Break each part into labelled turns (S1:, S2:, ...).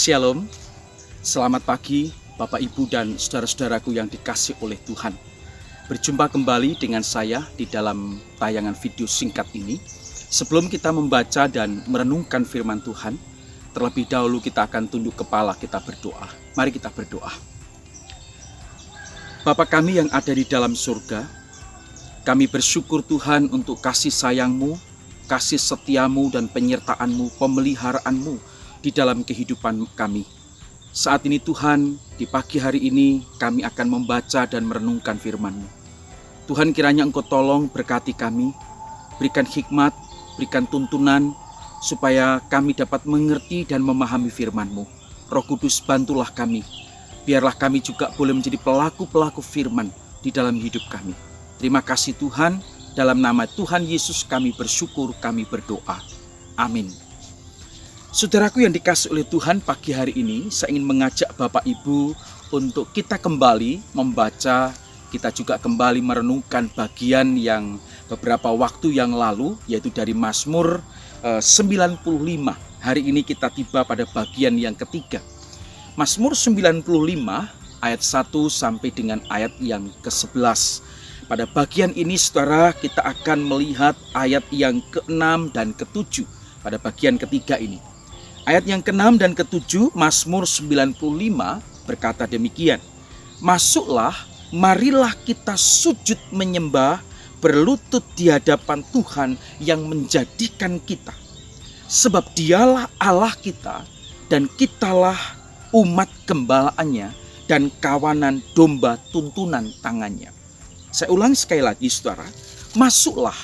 S1: Shalom, selamat pagi Bapak Ibu dan saudara-saudaraku yang dikasih oleh Tuhan. Berjumpa kembali dengan saya di dalam tayangan video singkat ini. Sebelum kita membaca dan merenungkan firman Tuhan, terlebih dahulu kita akan tunduk kepala, kita berdoa. Mari kita berdoa. Bapa kami yang ada di dalam surga, kami bersyukur Tuhan untuk kasih sayang-Mu, kasih setia-Mu dan penyertaan-Mu, pemeliharaanmu di dalam kehidupan kami. Saat ini Tuhan, di pagi hari ini kami akan membaca dan merenungkan firman-Mu. Tuhan, kiranya Engkau tolong berkati kami, berikan hikmat, berikan tuntunan, supaya kami dapat mengerti dan memahami firman-Mu. Roh Kudus, bantulah kami, biarlah kami juga boleh menjadi pelaku-pelaku firman di dalam hidup kami. Terima kasih Tuhan, dalam nama Tuhan Yesus kami bersyukur, kami berdoa. Amin. Saudaraku yang dikasih oleh Tuhan, pagi hari ini saya ingin mengajak Bapak Ibu untuk kita kembali membaca, kita juga kembali merenungkan bagian yang beberapa waktu yang lalu, yaitu dari Mazmur 95. Hari ini kita tiba pada bagian yang ketiga. Mazmur 95 ayat 1 sampai dengan ayat yang ke-11. Pada bagian ini saudara, kita akan melihat ayat yang ke-6 dan ke-7 pada bagian ketiga ini. Ayat yang ke-6 dan ke-7 Mazmur 95 berkata demikian. Masuklah, marilah kita sujud menyembah, berlutut di hadapan Tuhan yang menjadikan kita. Sebab dialah Allah kita dan kitalah umat gembalaannya dan kawanan domba tuntunan tangannya. Saya ulang sekali lagi saudara. Masuklah,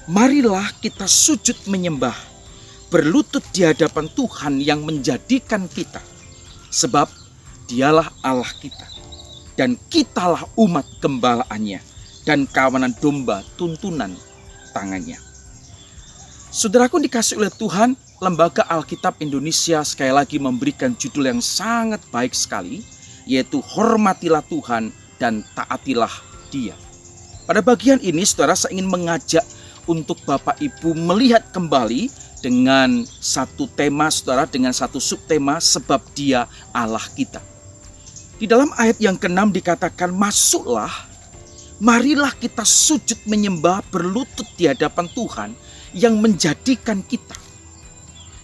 S1: marilah kita sujud menyembah, berlutut di hadapan Tuhan yang menjadikan kita. Sebab dialah Allah kita dan kitalah umat gembalaannya dan kawanan domba tuntunan tangannya. Saudaraku dikasih oleh Tuhan, Lembaga Alkitab Indonesia sekali lagi memberikan judul yang sangat baik sekali, yaitu hormatilah Tuhan dan taatilah Dia. Pada bagian ini saudara, saya ingin mengajak untuk Bapak Ibu melihat kembali dengan satu tema saudara, dengan satu subtema, sebab Dia Allah kita. Di dalam ayat yang ke-6 dikatakan, masuklah, marilah kita sujud menyembah, berlutut di hadapan Tuhan yang menjadikan kita.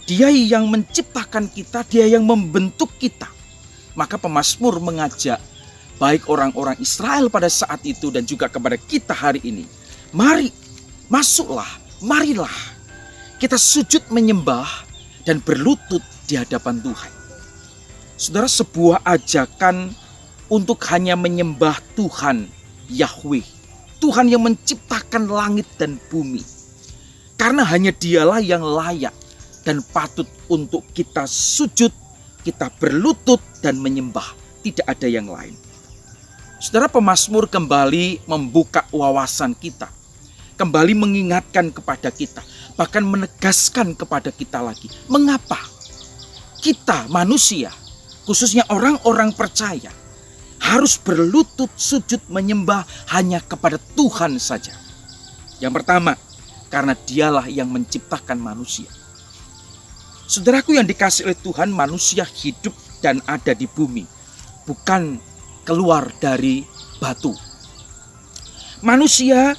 S1: Dia yang menciptakan kita, Dia yang membentuk kita. Maka pemazmur mengajak baik orang-orang Israel pada saat itu dan juga kepada kita hari ini. Mari, masuklah, marilah kita sujud menyembah dan berlutut di hadapan Tuhan. Saudara, sebuah ajakan untuk hanya menyembah Tuhan Yahweh, Tuhan yang menciptakan langit dan bumi. Karena hanya Dialah yang layak dan patut untuk kita sujud, kita berlutut dan menyembah. Tidak ada yang lain. Saudara, pemazmur kembali membuka wawasan kita, kembali mengingatkan kepada kita, bahkan menegaskan kepada kita lagi, mengapa kita manusia, khususnya orang-orang percaya, harus berlutut sujud menyembah hanya kepada Tuhan saja. Yang pertama, karena Dialah yang menciptakan manusia. Saudaraku yang dikasihi oleh Tuhan, manusia hidup dan ada di bumi, bukan keluar dari batu. Manusia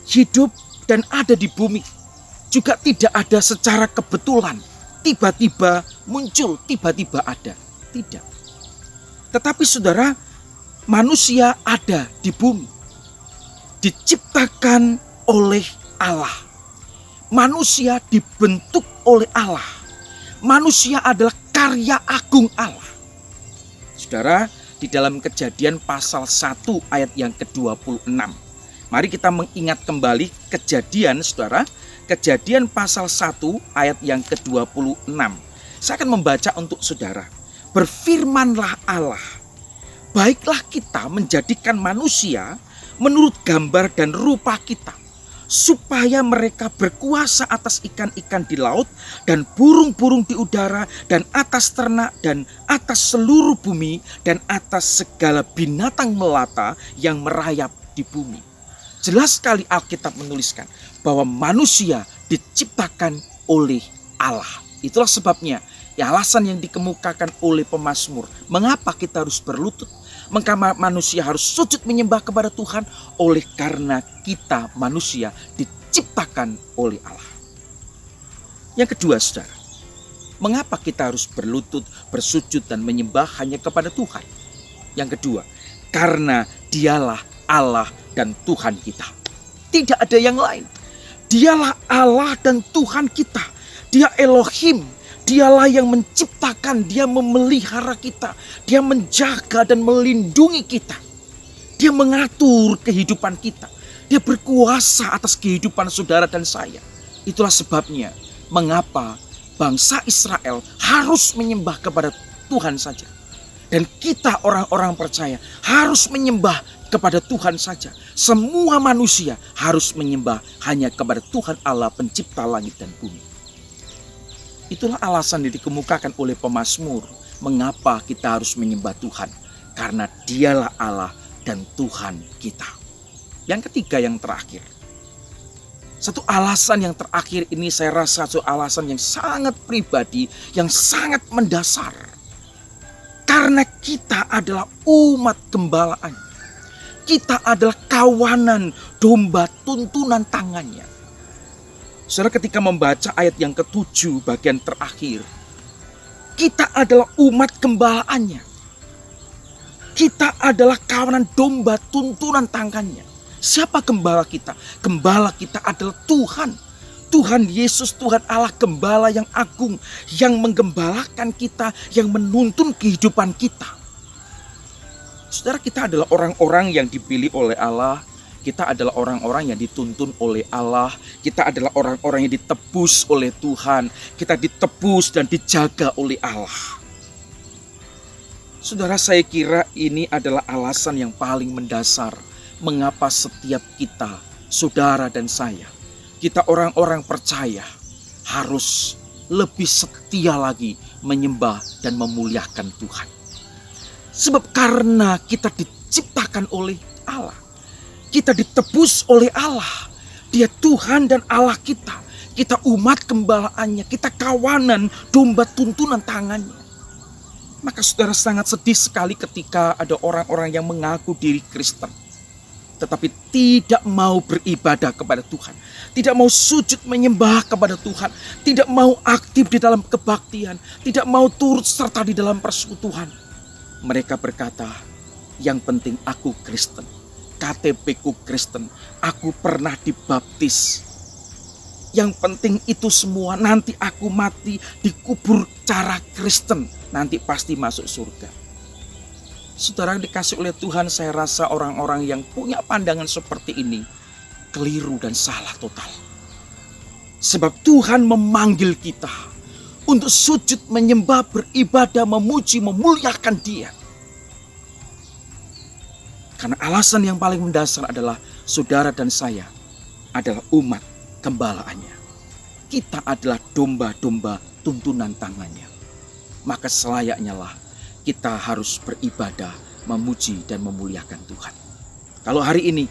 S1: hidup dan ada di bumi juga tidak ada secara kebetulan, tiba-tiba muncul, tiba-tiba ada. Tidak. Tetapi saudara, manusia ada di bumi, diciptakan oleh Allah. Manusia dibentuk oleh Allah. Manusia adalah karya agung Allah. Saudara, di dalam Kejadian pasal 1 ayat yang ke-26. Mari kita mengingat kembali Kejadian, saudara. Kejadian pasal 1 ayat yang ke-26. Saya akan membaca untuk saudara. Berfirmanlah Allah, baiklah kita menjadikan manusia menurut gambar dan rupa kita, supaya mereka berkuasa atas ikan-ikan di laut dan burung-burung di udara dan atas ternak dan atas seluruh bumi dan atas segala binatang melata yang merayap di bumi. Jelas sekali Alkitab menuliskan bahwa manusia diciptakan oleh Allah. Itulah sebabnya Ya, alasan yang dikemukakan oleh pemazmur, mengapa kita harus berlutut, mengapa manusia harus sujud menyembah kepada Tuhan, oleh karena kita manusia diciptakan oleh Allah. Yang kedua, saudara, mengapa kita harus berlutut, bersujud dan menyembah hanya kepada Tuhan? Yang kedua, karena Dialah Allah dan Tuhan kita. Tidak ada yang lain. Dialah Allah dan Tuhan kita. Dia Elohim. Dialah yang menciptakan, Dia memelihara kita, Dia menjaga dan melindungi kita. Dia mengatur kehidupan kita. Dia berkuasa atas kehidupan saudara dan saya. Itulah sebabnya mengapa bangsa Israel harus menyembah kepada Tuhan saja. Dan kita orang-orang percaya harus menyembah kepada Tuhan saja. Semua manusia harus menyembah hanya kepada Tuhan Allah pencipta langit dan bumi. Itulah alasan yang dikemukakan oleh pemazmur, mengapa kita harus menyembah Tuhan. Karena Dialah Allah dan Tuhan kita. Yang ketiga, yang terakhir. Satu alasan yang terakhir ini saya rasa satu alasan yang sangat pribadi, yang sangat mendasar. Karena kita adalah umat gembalaan. Kita adalah kawanan domba tuntunan tangannya. Saudara, ketika membaca ayat yang ke-7 bagian terakhir, kita adalah umat gembalaannya. Kita adalah kawanan domba tuntunan tangannya. Siapa gembala kita? Gembala kita adalah Tuhan. Tuhan Yesus, Tuhan Allah, gembala yang agung, yang menggembalakan kita, yang menuntun kehidupan kita. Saudara, kita adalah orang-orang yang dipilih oleh Allah. Kita adalah orang-orang yang dituntun oleh Allah. Kita adalah orang-orang yang ditebus oleh Tuhan. Kita ditebus dan dijaga oleh Allah. Saudara, saya kira ini adalah alasan yang paling mendasar mengapa setiap kita, saudara dan saya, kita orang-orang percaya harus lebih setia lagi menyembah dan memuliakan Tuhan. Sebab karena kita diciptakan oleh Allah. Kita ditebus oleh Allah. Dia Tuhan dan Allah kita. Kita umat gembalaannya. Kita kawanan domba tuntunan tangannya. Maka saudara, sangat sedih sekali ketika ada orang-orang yang mengaku diri Kristen, tetapi tidak mau beribadah kepada Tuhan. Tidak mau sujud menyembah kepada Tuhan. Tidak mau aktif di dalam kebaktian. Tidak mau turut serta di dalam persekutuan. Mereka berkata, yang penting aku Kristen. KTP-ku Kristen, aku pernah dibaptis. Yang penting itu semua, nanti aku mati dikubur cara Kristen, nanti pasti masuk surga. Saudara yang dikasih oleh Tuhan, saya rasa orang-orang yang punya pandangan seperti ini keliru dan salah total. Sebab Tuhan memanggil kita untuk sujud, menyembah, beribadah, memuji, memuliakan Dia. Karena alasan yang paling mendasar adalah saudara dan saya adalah umat gembalaannya. Kita adalah domba-domba tuntunan tangannya. Maka selayaknya lah kita harus beribadah, memuji dan memuliakan Tuhan. Kalau hari ini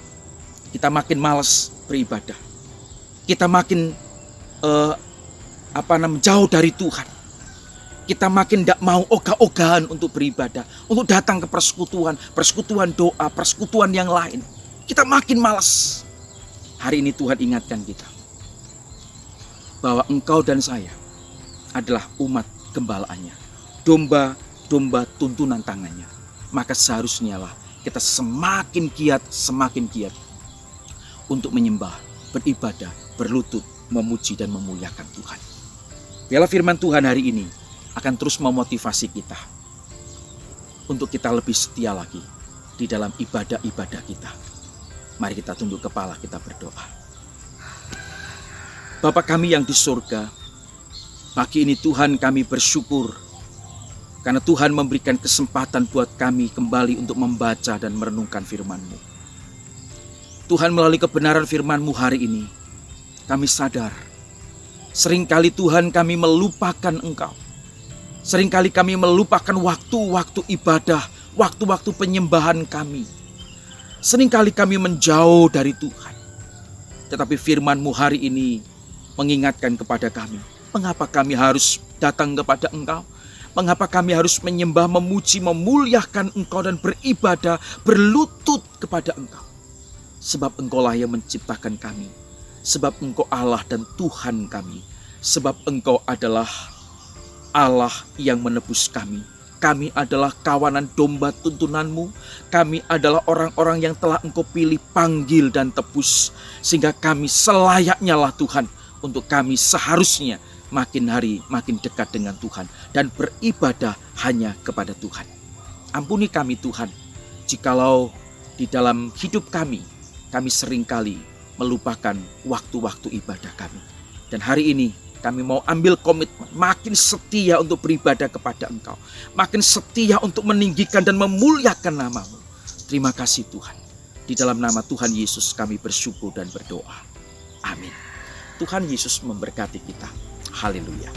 S1: kita makin malas beribadah, kita makin jauh dari Tuhan, kita makin tidak mau ogah-ogahan untuk beribadah, untuk datang ke persekutuan doa, persekutuan yang lain. Kita makin malas. Hari ini Tuhan ingatkan kita bahwa engkau dan saya adalah umat gembalaannya, domba-domba tuntunan tangannya. Maka seharusnya lah kita semakin giat untuk menyembah, beribadah, berlutut, memuji dan memuliakan Tuhan. Biarlah firman Tuhan hari ini akan terus memotivasi kita untuk kita lebih setia lagi di dalam ibadah-ibadah kita. Mari kita tunduk kepala, kita berdoa. Bapa kami yang di surga, pagi ini Tuhan kami bersyukur karena Tuhan memberikan kesempatan buat kami kembali untuk membaca dan merenungkan firman-Mu. Tuhan, melalui kebenaran firman-Mu hari ini, kami sadar seringkali Tuhan kami melupakan Engkau. Seringkali kami melupakan waktu-waktu ibadah, waktu-waktu penyembahan kami. Seringkali kami menjauh dari Tuhan. Tetapi firman-Mu hari ini mengingatkan kepada kami Mengapa kami harus datang kepada Engkau? Mengapa kami harus menyembah, memuji, memuliakan Engkau dan beribadah, berlutut kepada Engkau? Sebab Engkaulah yang menciptakan kami. Sebab Engkau Allah dan Tuhan kami. Sebab Engkau adalah Allah yang menebus kami. Kami adalah kawanan domba tuntunanmu. Kami adalah orang-orang yang telah Engkau pilih, panggil dan tebus. Sehingga kami selayaknya lah Tuhan, untuk kami seharusnya makin hari makin dekat dengan Tuhan dan beribadah hanya kepada Tuhan. Ampuni kami Tuhan, jikalau di dalam hidup kami seringkali melupakan waktu-waktu ibadah kami. Dan hari ini kami mau ambil komitmen makin setia untuk beribadah kepada Engkau, makin setia untuk meninggikan dan memuliakan nama-Mu. Terima kasih Tuhan. Di dalam nama Tuhan Yesus kami bersyukur dan berdoa. Amin. Tuhan Yesus memberkati kita. Haleluya.